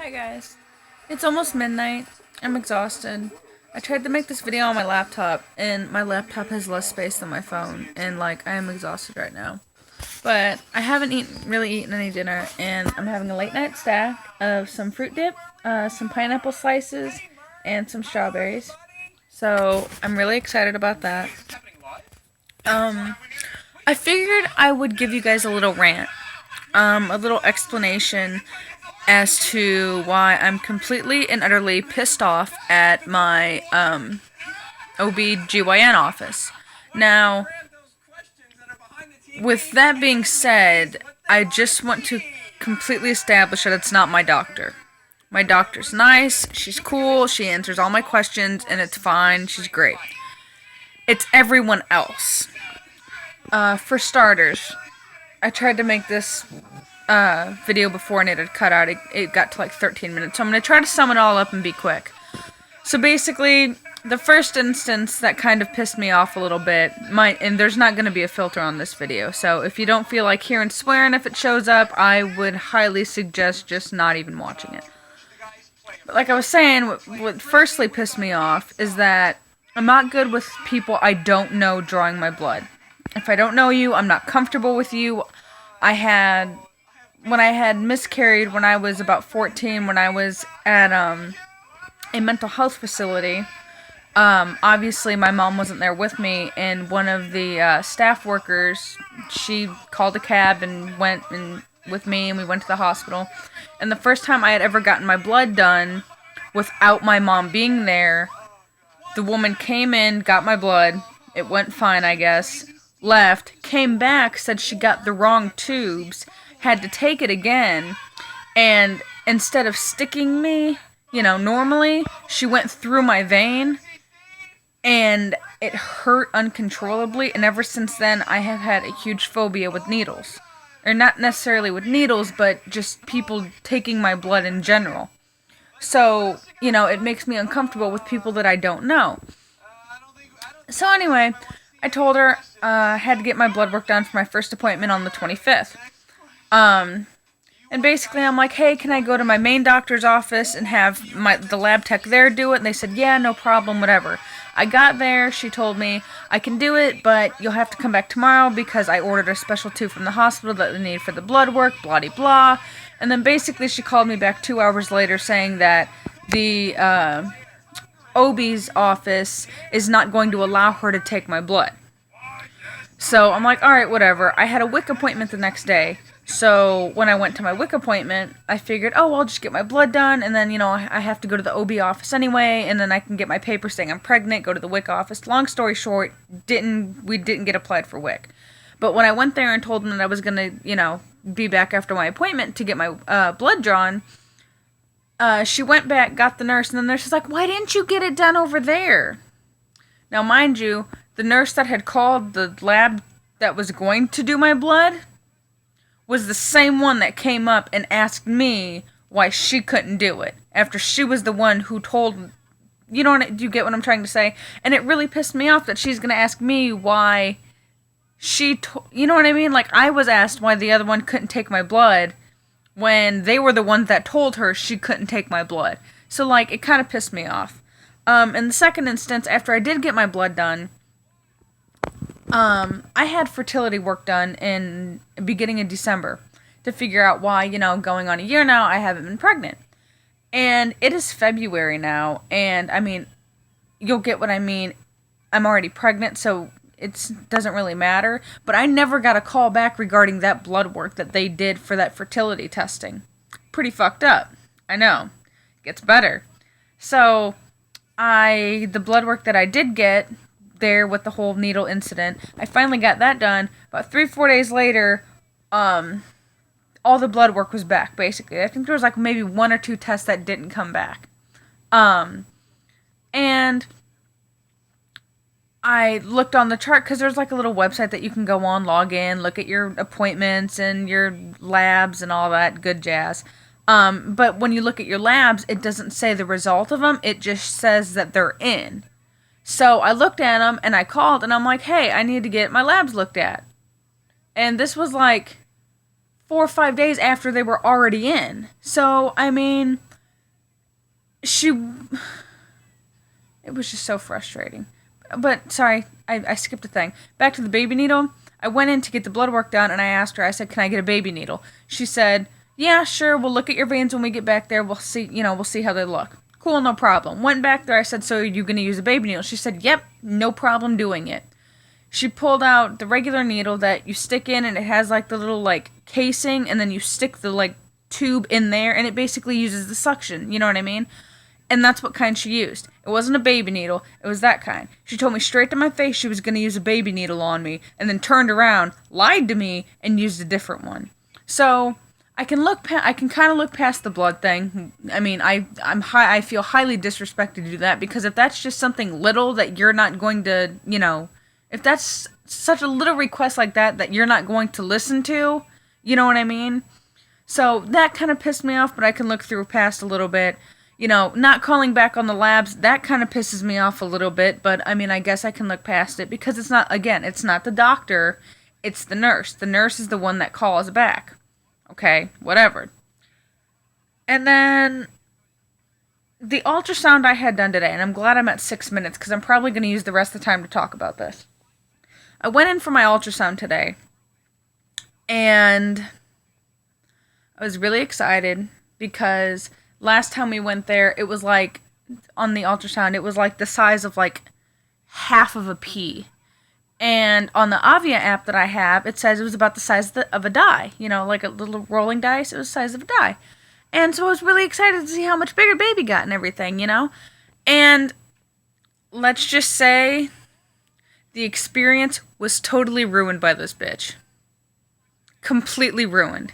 Hi guys. It's almost midnight. I'm exhausted. I tried to make this video on my laptop, and my laptop has less space than my phone, and I am exhausted right now. But I haven't really eaten any dinner, and I'm having a late night snack of some fruit dip, some pineapple slices, and some strawberries. So I'm really excited about that. I figured I would give you guys a little rant, a little explanation as to why I'm completely and utterly pissed off at my OBGYN office. Now, with that being said, I just want to completely establish that it's not my doctor. My doctor's nice, she's cool, she answers all my questions, and it's fine, she's great. It's everyone else. For starters, I tried to make this video before and it had cut out. It got to like 13 minutes. So I'm going to try to sum it all up and be quick. So basically, the first instance that kind of pissed me off a little bit, and there's not going to be a filter on this video, so if you don't feel like hearing swearing if it shows up, I would highly suggest just not even watching it. But like I was saying, what firstly pissed me off is that I'm not good with people I don't know drawing my blood. If I don't know you, I'm not comfortable with you. When I had miscarried when I was about 14, when I was at a mental health facility, obviously my mom wasn't there with me, and one of the staff workers, she called a cab and went with me, and we went to the hospital. And the first time I had ever gotten my blood done without my mom being there, the woman came in, got my blood, it went fine, I guess, left, came back, said she got the wrong tubes, had to take it again, and instead of sticking me, normally, she went through my vein, and it hurt uncontrollably, and ever since then, I have had a huge phobia with needles. Or not necessarily with needles, but just people taking my blood in general. So, it makes me uncomfortable with people that I don't know. So anyway, I told her I had to get my blood work done for my first appointment on the 25th. And basically I'm like, hey, can I go to my main doctor's office and have the lab tech there do it? And they said, yeah, no problem, whatever. I got there, she told me, I can do it, but you'll have to come back tomorrow because I ordered a special tube from the hospital that they need for the blood work, blah-de-blah. And then basically she called me back 2 hours later saying that the OB's office is not going to allow her to take my blood. So I'm like, alright, whatever. I had a WIC appointment the next day. So when I went to my WIC appointment, I figured, oh, I'll just get my blood done, and then, I have to go to the OB office anyway, and then I can get my paper saying I'm pregnant, go to the WIC office. Long story short, we didn't get applied for WIC. But when I went there and told them that I was going to, be back after my appointment to get my blood drawn, she went back, got the nurse, and the nurse was like, why didn't you get it done over there? Now, mind you, the nurse that had called the lab that was going to do my blood was the same one that came up and asked me why she couldn't do it, after she was the one who told, do you get what I'm trying to say? And it really pissed me off that she's going to ask me why you know what I mean? Like, I was asked why the other one couldn't take my blood when they were the ones that told her she couldn't take my blood. So, it kind of pissed me off. In the second instance, after I did get my blood done, I had fertility work done in the beginning of December to figure out why, going on a year now, I haven't been pregnant. And it is February now, and, you'll get what I mean. I'm already pregnant, so it doesn't really matter. But I never got a call back regarding that blood work that they did for that fertility testing. Pretty fucked up. I know. Gets better. So, the blood work that I did get there with the whole needle incident, I finally got that done. About 3-4 days later, all the blood work was back, basically. I think there was maybe 1 or 2 tests that didn't come back. And I looked on the chart, because there's a little website that you can go on, log in, look at your appointments and your labs and all that good jazz. But when you look at your labs, it doesn't say the result of them, it just says that they're in. So I looked at them, and I called, and I'm like, hey, I need to get my labs looked at. And this was 4 or 5 days after they were already in. So, she, it was just so frustrating. But, sorry, I skipped a thing. Back to the baby needle. I went in to get the blood work done, and I asked her, I said, can I get a baby needle? She said, yeah, sure, we'll look at your veins when we get back there. We'll see, we'll see how they look. Cool, no problem. Went back there, I said, so are you going to use a baby needle? She said, yep, no problem doing it. She pulled out the regular needle that you stick in, and it has, like, the little, like, casing, and then you stick the, like, tube in there, and it basically uses the suction, you know what I mean? And that's what kind she used. It wasn't a baby needle, it was that kind. She told me straight to my face she was going to use a baby needle on me, and then turned around, lied to me, and used a different one. So, I can kind of look past the blood thing. I mean, I feel highly disrespected to do that, because if that's just something little that you're not going to, if that's such a little request like that you're not going to listen to, you know what I mean? So that kind of pissed me off, but I can look through past a little bit. Not calling back on the labs, that kind of pisses me off a little bit, but I mean, I guess I can look past it, because it's not the doctor, it's the nurse. The nurse is the one that calls back. Okay, whatever. And then the ultrasound I had done today, and I'm glad I'm at 6 minutes, because I'm probably going to use the rest of the time to talk about this. I went in for my ultrasound today, and I was really excited, because last time we went there, it was like, on the ultrasound, it was like the size of like half of a pea. And on the Avia app that I have, it says it was about the size of a die, like a little rolling dice. It was the size of a die. And so I was really excited to see how much bigger baby got and everything, And let's just say the experience was totally ruined by this bitch. Completely ruined.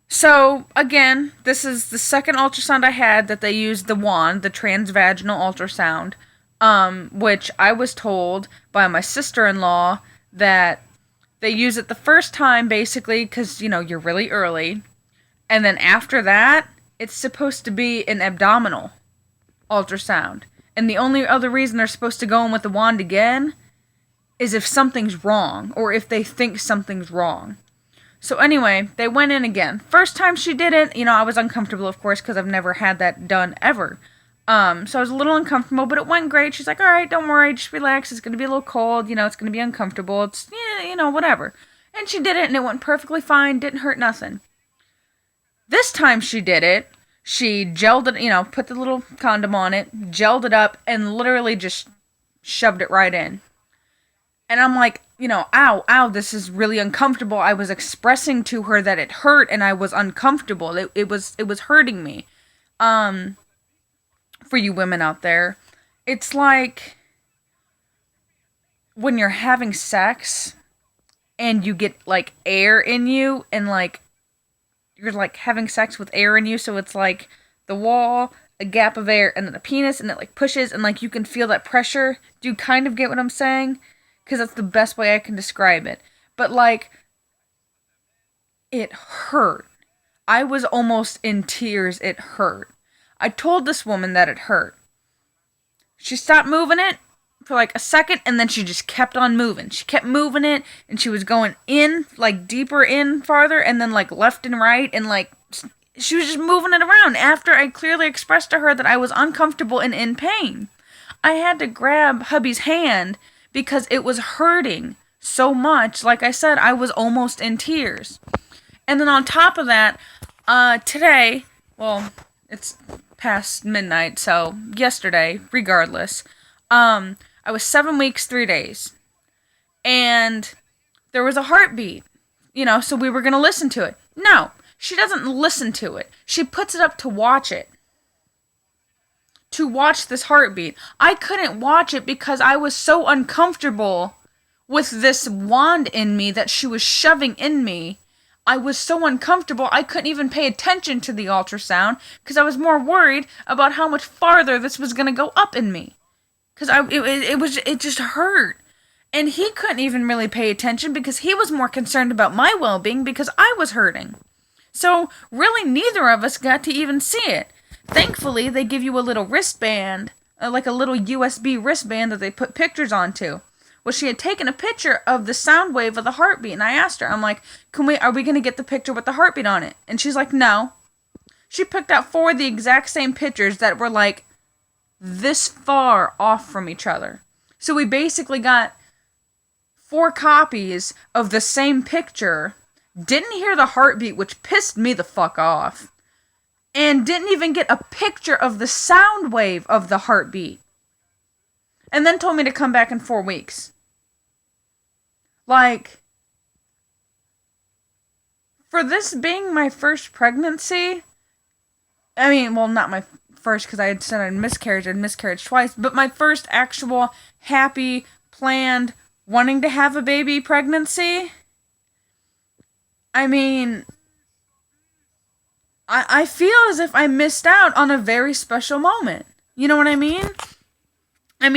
So, again, this is the second ultrasound I had that they used the wand, the transvaginal ultrasound, which I was told by my sister-in-law that they use it the first time, basically, because, you're really early. And then after that, it's supposed to be an abdominal ultrasound. And the only other reason they're supposed to go in with the wand again is if something's wrong, or if they think something's wrong. So anyway, they went in again. First time she did it, I was uncomfortable, of course, because I've never had that done ever. So I was a little uncomfortable, but it went great. She's like, all right, don't worry, just relax. It's going to be a little cold, it's going to be uncomfortable. It's, whatever. And she did it, and it went perfectly fine, didn't hurt nothing. This time she did it, she gelled it, put the little condom on it, gelled it up, and literally just shoved it right in. And I'm like, ow, this is really uncomfortable. I was expressing to her that it hurt, and I was uncomfortable. It was hurting me. For you women out there, it's like when you're having sex, and you get, like, air in you, and, like, you're, like, having sex with air in you, so it's, like, the wall, a gap of air, and then a penis, and it, like, pushes, and, like, you can feel that pressure. Do you kind of get what I'm saying? Because that's the best way I can describe it. But, like, it hurt. I was almost in tears. It hurt. I told this woman that it hurt. She stopped moving it for, like, a second, and then she just kept on moving. She kept moving it, and she was going in, like, deeper in farther, and then, like, left and right, and, like, she was just moving it around after I clearly expressed to her that I was uncomfortable and in pain. I had to grab hubby's hand because it was hurting so much. Like I said, I was almost in tears. And then on top of that, today, well, it's past midnight, so yesterday, regardless, I was 7 weeks, 3 days. And there was a heartbeat, so we were going to listen to it. No, she doesn't listen to it. She puts it up to watch it. To watch this heartbeat. I couldn't watch it because I was so uncomfortable with this wand in me that she was shoving in me. I was so uncomfortable I couldn't even pay attention to the ultrasound because I was more worried about how much farther this was going to go up in me. Because it just hurt. And he couldn't even really pay attention because he was more concerned about my well-being because I was hurting. So really neither of us got to even see it. Thankfully, they give you a little wristband, like a little USB wristband that they put pictures onto. Well, she had taken a picture of the sound wave of the heartbeat, and I asked her, I'm like, are we going to get the picture with the heartbeat on it? And she's like, no. She picked out 4 of the exact same pictures that were like this far off from each other. So we basically got 4 copies of the same picture, didn't hear the heartbeat, which pissed me the fuck off, and didn't even get a picture of the sound wave of the heartbeat. And then told me to come back in 4 weeks. Like, for this being my first pregnancy, I mean, well, not my first, because I had said I'd miscarried twice, but my first actual happy, planned, wanting to have a baby pregnancy, I mean, I feel as if I missed out on a very special moment. You know what I mean?